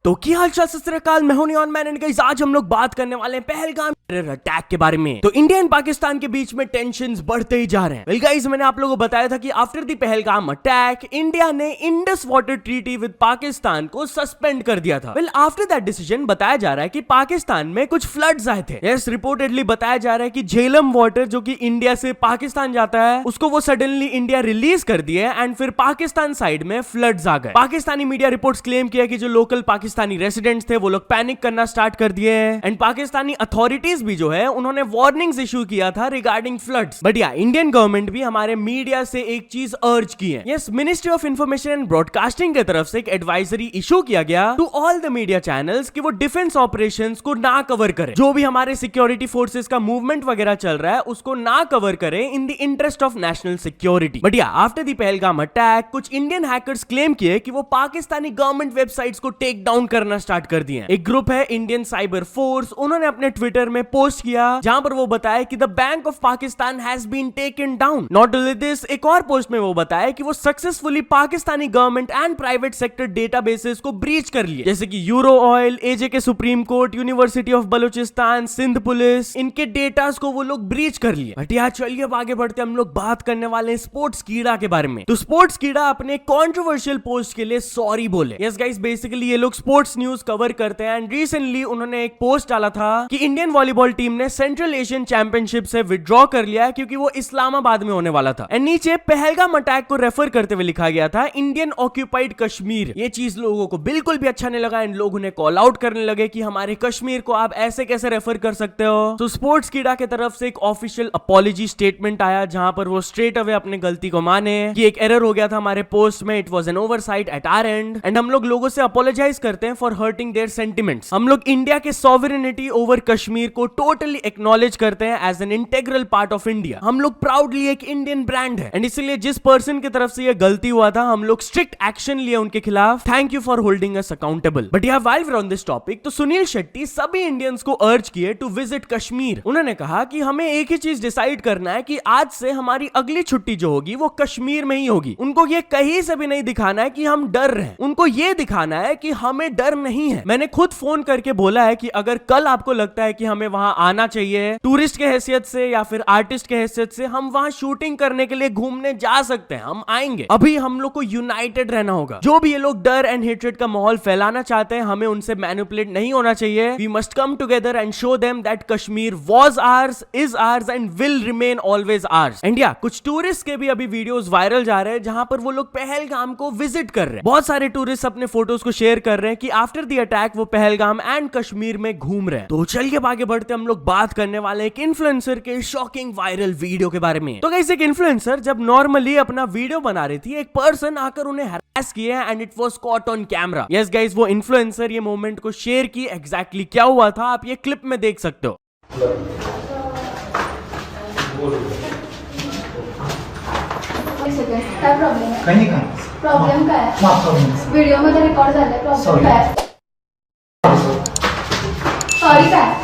तो क्या हाल चाल सत श्री अकाल, मैं हूं नियॉन मैन एंड गाइस आज हम लोग बात करने वाले हैं पहलगाम टेरर अटैक के बारे में। तो इंडिया एंड पाकिस्तान के बीच में टेंशंस बढ़ते ही जा रहे हैं। वेल गाइस, मैंने आप लोगों को बताया था कि after the Pahalgam attack India ने Indus water treaty with Pakistan को सस्पेंड कर दिया था। वेल आफ्टर दैट डिसीजन बताया जा रहा है कि पाकिस्तान में कुछ फ्लड्स आए थे। यस, रिपोर्टेडली बताया जा रहा है कि झेलम वाटर जो कि इंडिया से पाकिस्तान जाता है उसको वो सडनली इंडिया रिलीज कर दिए एंड फिर पाकिस्तान साइड में फ्लड्स आ गए। पाकिस्तानी मीडिया रिपोर्ट्स क्लेम किया कि जो लोकल पाकिस्तानी रेसिडेंट्स थे वो लोग पैनिक करना स्टार्ट कर दिए हैं एंड पाकिस्तानी अथॉरिटीज भी जो है उन्होंने वार्निंग्स इशू किया था रिगार्डिंग फ्लड्स। बट या इंडियन गवर्नमेंट भी हमारे मीडिया से एक चीज अर्ज की है। Yes, ministry of information and broadcasting की तरफ से एक एडवाइजरी इशू किया गया to all the media channels कि वो डिफेंस ऑपरेशंस को ना कवर करें। जो भी हमारे सिक्योरिटी फोर्सेस का मूवमेंट वगैरह चल रहा है उसको ना कवर करें in the interest of national security. But या आफ्टर द पहलगाम अटैक कुछ इंडियन हैकर्स क्लेम किए कि वो पाकिस्तानी गवर्नमेंट वेबसाइट्स को टेक डाउन करना स्टार्ट कर दिए। एक ग्रुप है इंडियन साइबर फोर्स, उन्होंने अपने ट्विटर में पोस्ट किया जहां पर वो बताया कि the bank of Pakistan has been taken down. Not only this, एक और पोस्ट में वो बताया कि वो successfully Pakistani government and private sector databases को ब्रीच कर लिए, जैसे कि Euro oil, AJK supreme court, university of Balochistan, Sindh police, इनके डेटास को वो लोग ब्रीच कर लिए। बट यार चलिए अब आगे बढ़ते हम लोग बात करने वाले हैं स्पोर्ट्स कीड़ा के बारे में। तो स्पोर्ट्स कीड़ा अपने कंट्रोवर्शियल पोस्ट के लिए सॉरी बोले। यस गाइस, बेसिकली ये लोग स्पोर्ट्स न्यूज कवर करते हैं एंड रिसेंटली उन्होंने एक पोस्ट डाला था कि इंडियन वॉलीबॉल टीम ने सेंट्रल एशियन चैंपियनशिप से विड्रॉ कर लिया है क्योंकि वो इस्लामाबाद में होने वाला था। एंड नीचे पहलगाम अटैक को रेफर करते हुए लिखा गया था इंडियन ऑक्यूपाइड कश्मीर। ये चीज लोगों को बिल्कुल भी अच्छा नहीं लगा एंड लोग उन्हें कॉल आउट करने लगे कि हमारे कश्मीर को आप ऐसे कैसे रेफर कर सकते हो। तो स्पोर्ट्स कीड़ा की तरफ से एक ऑफिशियल अपॉलॉजी स्टेटमेंट आया जहां पर वो स्ट्रेट अवे अपने गलती को माने कि एक एरर हो गया था हमारे पोस्ट में, it was an oversight at our end and हम लोगों से अपोलोजाइज करते हैं फॉर हर्टिंग देयर सेंटिमेंट्स। हम लोग इंडिया के सॉवरेनिटी ओवर कश्मीर को टोटली एक्नॉलेज करते हैं as an integral part of India. हम लोग प्राउडली एक इंडियन ब्रांड है एंड इसलिए जिस पर्सन की तरफ से ये गलती हुआ था हम लोग स्ट्रिक्ट एक्शन लिए उनके खिलाफ। Thank you for holding us accountable. But यार while we are on this topic, तो सुनील शेट्टी सभी इंडियंस को अर्ज किए टू विजिट कश्मीर। उन्होंने कहा कि हमें एक ही चीज डिसाइड करना है कि आज से हमारी अगली छुट्टी जो होगी वो कश्मीर में ही होगी। उनको ये कहीं से भी नहीं दिखाना है कि हम डर रहे हैं, उनको ये दिखाना है कि हमें डर नहीं है। मैंने खुद फोन करके बोला है कि अगर कल आपको लगता है कि हमें वहां आना चाहिए टूरिस्ट के हैसियत से या फिर आर्टिस्ट के हैसियत से, हम वहां शूटिंग करने के लिए घूमने जा सकते हैं, हम आएंगे। अभी हम लोग को यूनाइटेड रहना होगा। जो भी ये लोग डर एंड हेट्रेड का माहौल फैलाना चाहते हैं हमें उनसे मैनिपुलेट नहीं होना चाहिए। We must come together and show them that Kashmir was ours, is ours and will remain always ours. India कुछ टूरिस्ट के भी अभी वीडियोस वायरल जा रहे हैं जहां पर वो लोग पहलगाम को विजिट कर रहे हैं। बहुत सारे टूरिस्ट अपने फोटोज को शेयर कर रहे हैं कि आफ्टर द अटैक वो पहलगाम एंड कश्मीर में घूम रहे हैं। तो चलिए आगे बढ़ते हम लोग बात करने वाले एक इन्फ्लुएंसर के शॉकिंग वायरल वीडियो के बारे में। तो गाइस, एक इन्फ्लुएंसर जब नॉर्मली अपना वीडियो बना रही थी एक पर्सन आकर उन्हें हरास किया and it was caught on camera. Yes guys, वो इन्फ्लुएंसर ये मोमेंट को शेयर की। एग्जैक्टली क्या हुआ था आप ये क्लिप में देख सकते हो। काय प्रॉब्लेम आहे? काही नाही. प्रॉब्लेम काय? व्हिडिओ मध्ये रेकॉर्ड झालाय. प्रॉब्लेम काय? सॉरी काय?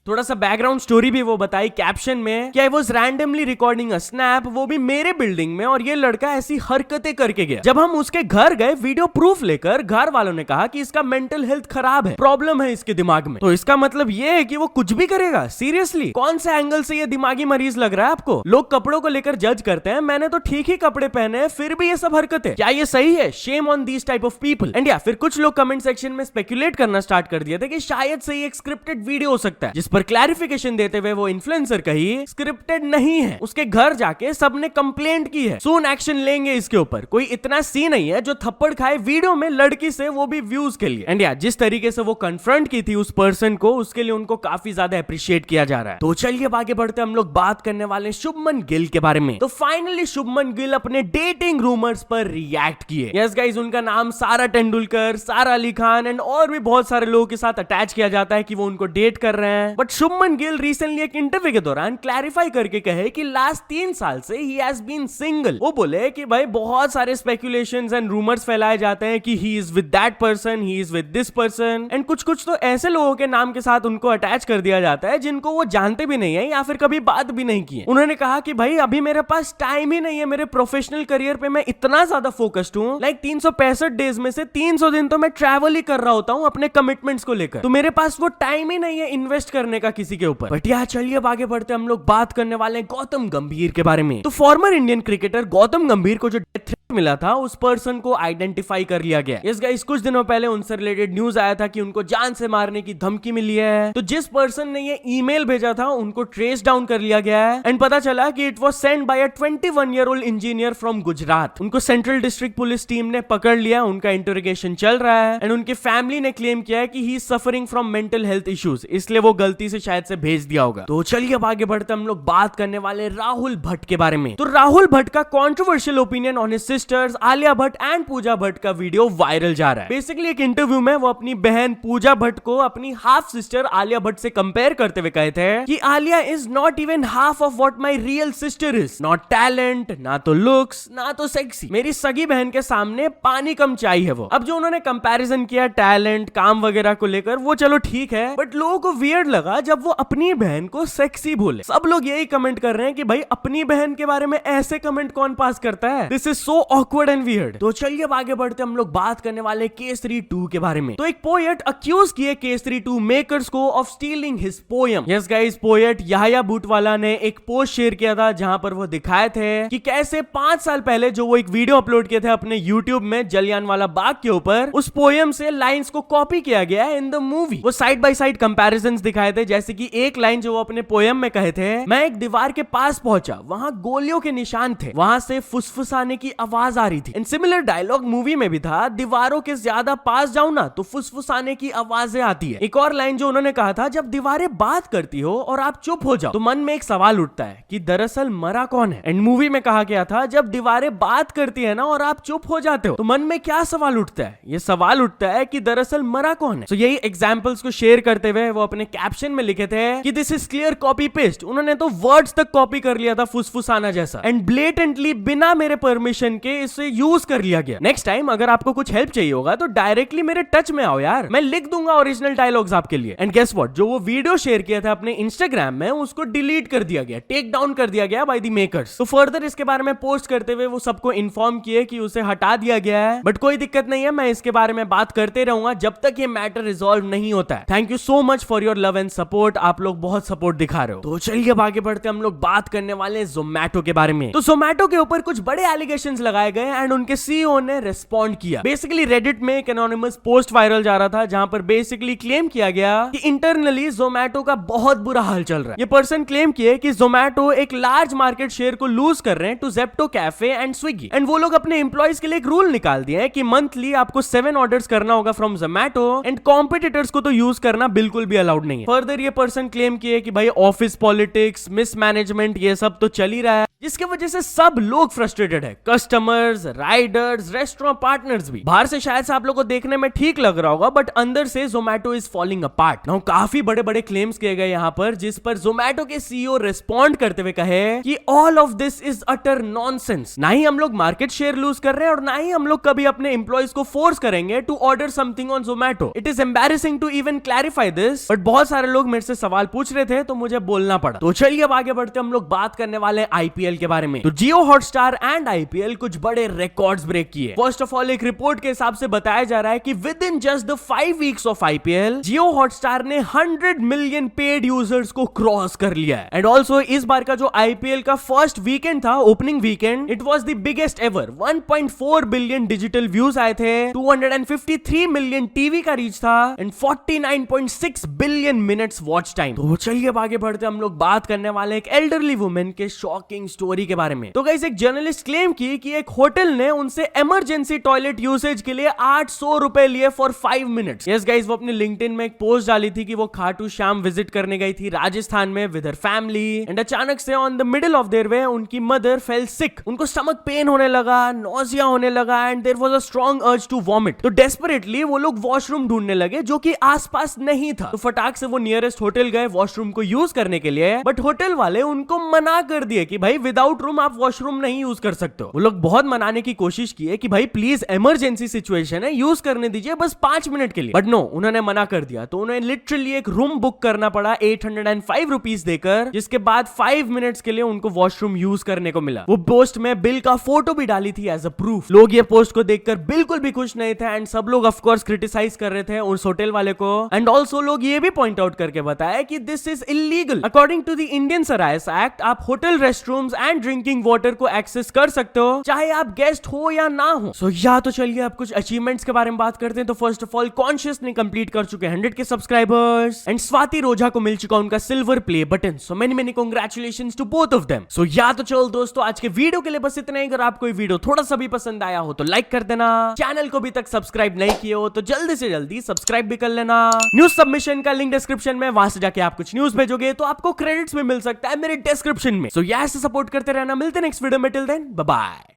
थोड़ा सा बैकग्राउंड स्टोरी भी वो बताई कैप्शन में कि I was randomly recording a snap, वो भी मेरे बिल्डिंग में, और ये लड़का ऐसी हरकतें करके गया। जब हम उसके घर गए वीडियो प्रूफ लेकर, घर वालों ने कहा कि इसका मेंटल हेल्थ खराब है, प्रॉब्लम है इसके दिमाग में। तो इसका मतलब ये है कि वो कुछ भी करेगा? सीरियसली, कौन से एंगल से ये दिमागी मरीज लग रहा है आपको? लोग कपड़ों को लेकर जज करते हैं, मैंने तो ठीक ही कपड़े पहने हैं फिर भी ये सब हरकतें, क्या ये सही है? Shame on these type of people. And या फिर कुछ लोग कमेंट सेक्शन में स्पेकुलेट करना स्टार्ट कर दिए थे कि शायद से ये एक स्क्रिप्टेड वीडियो हो सकता है, जिस पर क्लैरिफिकेशन देते हुए वो इन्फ्लुएंसर कही स्क्रिप्टेड नहीं है, उसके घर जाके सबने कंप्लेंट की है, सून एक्शन लेंगे इसके ऊपर। कोई इतना सीन नहीं है जो थप्पड़ खाए वीडियो में लड़की से, वो भी व्यूज के लिए। एंड या जिस तरीके से वो कन्फ्रंट की थी उस पर्सन को, उसके लिए उनको काफी ज्यादा अप्रिशिएट किया जा रहा है। तो चलिए आगे बढ़ते हम लोग बात करने वाले शुभमन गिल के बारे में। तो फाइनली शुभमन गिल अपने डेटिंग रूमर्स पर रिएक्ट किए। यस गाइस, उनका नाम सारा तेंदुलकर, सारा अली खान एंड और भी बहुत सारे लोगों के साथ अटैच किया जाता है कि वो उनको डेट कर रहे हैं। But but Shubman Gill recently एक इंटरव्यू के दौरान क्लैरिफाई करके कहे कि लास्ट 3 साल से ही हैज बीन सिंगल। वो बोले कि भाई बहुत सारे स्पेकुलेशंस एंड रूमर्स फैलाए जाते हैं कि he is with that person, he is with this person, and कुछ कुछ तो ऐसे लोगों के नाम के साथ उनको अटैच कर दिया जाता है जिनको वो जानते भी नहीं है या फिर कभी बात भी नहीं की है। उन्होंने कहा कि भाई अभी मेरे पास टाइम ही नहीं है, मेरे प्रोफेशनल करियर पे मैं इतना ज्यादा फोकस्ड हूँ, लाइक 365 डेज में से 300 दिन तो मैं ट्रैवल ही कर रहा होता हूँ अपने कमिटमेंट्स को लेकर, तो मेरे पास वो टाइम ही नहीं है इन्वेस्ट करने का किसी के ऊपर। बट यार चलिए अब आगे बढ़ते हम लोग बात करने वाले हैं गौतम गंभीर के बारे में। तो फॉर्मर इंडियन क्रिकेटर गौतम गंभीर को जो डेथ मिला था उस पर्सन को आइडेंटिफाई कर लिया गया। यस गाइस, कुछ दिनों पहले उनसे रिलेटेड न्यूज आया था कि उनको जान से मारने की धमकी मिली है। तो जिस पर्सन ने ये ईमेल भेजा था उनको ट्रेस डाउन कर लिया गया है एंड पता चला कि it was send by a 21-year-old engineer from Gujarat. उनको सेंट्रल डिस्ट्रिक्ट पुलिस टीम ने पकड़ लिया, उनका इंटरोगेशन चल रहा है एंड उनकी फैमिली ने क्लेम किया है कि he is suffering from mental health issues, इसलिए वो गलती से शायद से भेज दिया होगा। तो चलिए अब आगे बढ़ते हम लोग बात करने वाले राहुल भट्ट के बारे में। तो राहुल भट्ट का controversial opinion on his sisters Alia Bhatt and Pooja Bhatt का वीडियो वायरल जा रहा है। बेसिकली एक इंटरव्यू में वो अपनी बहन पूजा भट्ट को अपनी हाफ सिस्टर आलिया भट्ट से कंपेयर करते हुए कहे थे कि Alia is not even half of what my real sister is, not talent, ना तो लुक्स, ना तो सेक्सी, मेरी सगी बहन के सामने पानी कम चाय है वो। अब जो उन्होंने कंपैरिजन किया टैलेंट काम वगैरह को लेकर वो चलो ठीक है, बट लोगों को वियर्ड लगा जब वो अपनी बहन को सेक्सी बोले। सब लोग यही कमेंट कर रहे हैं कि भाई अपनी बहन के बारे में ऐसे कमेंट कौन पास करता है, this is so awkward and weird. तो चलिए अब आगे बढ़ते हम लोग बात करने वाले केसरी 2 के बारे में। तो एक पोएट अक्यूज किए केसरी 2 मेकर्स को of stealing his poem. Yes guys, poet Yahya Bootwala ने एक पोस्ट शेयर किया था जहां पर वो दिखाए थे कि कैसे 5 साल पहले जो वो एक वीडियो अपलोड किए थे अपने यूट्यूब में जलियांवाला बाग के ऊपर, उस पोएम से लाइंस को कॉपी किया गया है इन द मूवी। वो साइड बाय साइड कंपैरिजंस दिखाए थे, जैसे कि एक लाइन जो वो अपने पोएम में कहे थे, मैं एक दीवार के पास पहुंचा, वहां गोलियों के निशान थे, वहां से फुसफुसाने की आवाज आ रही थी। एंड सिमिलर डायलॉग मूवी में भी था, दीवारों के ज्यादा पास जाऊं ना तो फुसफुसाने की आवाजें आती है। एक और लाइन जो उन्होंने कहा था, जब दीवारें बात करती हो और आप चुप हो जाओ तो मन में एक सवाल उठता है कि दरअसल मरा कौन है। एंड मूवी में कहा गया था, जब दीवारें बात करती है ना और आप चुप हो जाते हो तो मन में क्या सवाल उठता है, ये सवाल उठता है कि दरअसल मरा कौन है। तो यही एग्जांपल्स को शेयर करते हुए वो अपने कैप्शन में लिखे थे कि this is clear copy paste. उन्होंने तो वर्ड्स तक कॉपी कर लिया था फुसफुसाना जैसा, एंड ब्लेटेंटली बिना मेरे परमिशन के इसे यूज कर लिया गया। नेक्स्ट टाइम अगर आपको कुछ हेल्प चाहिए होगा तो डायरेक्टली मेरे टच में आओ यार, मैं लिख दूंगा ओरिजिनल डायलॉग्स आपके लिए। एंड गेस व्हाट, जो वो वीडियो शेयर किया था अपने इंस्टाग्राम में उसको डिलीट कर दिया गया, टेक डाउन कर दिया गया बाय द मेकर्स। तो फर्दर इसके बारे में पोस्ट करते हुए वो सबको इन्फॉर्म किए कि उसे हटा दिया गया है, बट कोई दिक्कत नहीं है, मैं इसके बारे में बात करते रहूंगा जब तक ये मैटर रिजॉल्व नहीं होता है। Thank you so much for your love and support, आप लोग बहुत सपोर्ट दिखा रहे हो। तो चलिए अब आगे बढ़ते हम लोग बात करने वाले जोमैटो के बारे में। तो जोमैटो के ऊपर कुछ बड़े एलिगेशंस लगाए गए एंड उनके सीईओ ने रिस्पॉन्ड किया। बेसिकली रेडिट में एक एनोनिमस पोस्ट वायरल जा रहा था जहां पर बेसिकली क्लेम किया गया कि इंटरनली जोमैटो का बहुत बुरा हाल चल रहा है। ये पर्सन क्लेम किए कि जोमैटो एक लार्ज मार्केट शेयर को लूज कर रहे हैं to Zepto cafe and Swiggy, and वो लोग अपने एम्प्लॉइज के लिए एक रूल निकाल दिए हैं कि मंथली आपको 7 ऑर्डर्स करना होगा फ्रॉम जोमैटो एंड कॉम्पिटिटर्स को तो यूज करना बिल्कुल भी अलाउड नहीं है। फर्दर ये पर्सन क्लेम किए कि भाई ऑफिस पॉलिटिक्स, मिसमैनेजमेंट ये सब तो चल ही रहा है, जिसकी वजह से सब लोग फ्रस्ट्रेटेड है, कस्टमर्स, राइडर्स, रेस्टोरेंट पार्टनर्स भी। बाहर से शायद से आप लोगों को देखने में ठीक लग रहा होगा बट अंदर से Zomato is falling apart. Now काफी बड़े बड़े क्लेम्स किए गए यहाँ पर, जिस पर जोमैटो के सीईओ रिस्पॉन्ड करते हुए कहे कि all of this is utter nonsense. ना ही हम लोग मार्केट शेयर लूज कर रहे हैं और ना ही हम लोग कभी अपने एम्प्लॉइज को फोर्स करेंगे to order something on Zomato. It is embarrassing to even clarify this, but बहुत सारे लोग मेरे से सवाल पूछ रहे थे तो मुझे बोलना पड़ा। तो चलिए अब आगे बढ़ते हम लोग बात करने वाले आईपीएल के बारे में। तो जियो हॉटस्टार एंड आईपीएल कुछ बड़े रिकॉर्ड्स ब्रेक किए। फर्स्ट ऑफ ऑल एक रिपोर्ट के हिसाब से बताया जा रहा है कि with in just the 5 weeks of IPL Jio Hotstar ने 100 मिलियन पेड यूजर्स को क्रॉस कर लिया है। एंड ऑल्सो इस बार का जो आईपीएल का फर्स्ट वीकेंड था, opening weekend, it was the biggest ever. 1.4 billion digital views आए थे, 253 मिलियन टीवी का रीच था and 49.6 billion minutes watch time. तो चलिए अब आगे बढ़ते हम लोग बात करने वाले एक एल्डरली वुमेन के शॉकिंग स्टोरी के बारे में। तो गाइस एक जर्नलिस्ट क्लेम की कि एक एक होटल ने उनसे इमरजेंसी टॉयलेट यूसेज के लिए 800 रुपए लिए फॉर 5 मिनट्स। यस गाइस, वो अपने लिंक्डइन में एक पोस्ट डाली थी कि वो खाटू श्याम विजिट करने गई थी राजस्थान में विद हर फैमिली, एंड अचानक से on the middle of their way उनकी मदर फेल सिक। उनको स्टमक पेन होने लगा, नोजिया होने लगा, and there was a strong urge to vomit. तो डेस्परेटली वो लोग वॉशरूम ढूंढने लगे जो कि आसपास नहीं था। तो फटाक से वो नियरेस्ट होटल गए वॉशरूम को यूज करने के लिए, बट होटल वाले उनको मना कर दिए कि भाई विदाउट रूम आप वॉशरूम नहीं यूज कर सकते हो। वो लोग बहुत मनाने की कोशिश की है कि भाई प्लीज इमरजेंसी सिचुएशन है, यूज करने दीजिए बस 5 मिनट के लिए, बट नो, उन्होंने मना कर दिया। तो उन्हें लिटरली एक रूम बुक करना पड़ा 805 रुपीज देकर, जिसके बाद 5 मिनट्स के लिए उनको वॉशरूम यूज करने को मिला। वो पोस्ट में बिल का फोटो भी डाली थी एज अ प्रूफ। लोग ये पोस्ट को देखकर बिल्कुल भी खुश नहीं थे, एंड सब लोग ऑफ कोर्स क्रिटिसाइज कर रहे थे उस होटल वाले को। एंड ऑल्सो लोग ये भी पॉइंट आउट करके बताया कि this is illegal. According to the Indian Sarais act, आप hotel restrooms and drinking water को एक्सेस कर सकते हो चाहे आप गेस्ट हो या ना हो। सो या तो चलिए अब कुछ अचीवमेंट्स के बारे में बात करते हैं। तो फर्स्ट ऑफ ऑल, कॉन्शियस ने कंप्लीट कर चुके 100 के सब्सक्राइबर्स, एंड स्वाति रोजा को मिल चुका उनका silver play button. So many many congratulations to both of them. So yeah तो चलो दोस्तों, आज के वीडियो के लिए बस इतना ही। अगर आपको ये वीडियो थोड़ा सा भी पसंद आया हो तो लाइक कर देना, चैनल को अभी तक सब्सक्राइब नहीं किए हो तो जल्दी से जल्दी सब्सक्राइब भी कर लेना। न्यूज सबमिशन का लिंक डिस्क्रिप्शन में, वहां से जाके आप कुछ न्यूज भेजोगे तो आपको क्रेडिट्स में मिल सकता है मेरे डिस्क्रिप्शन में। सो यहाँ से सपोर्ट करते रहना। मिलते हैं नेक्स्ट वीडियो में, टिल देन बाय बाय।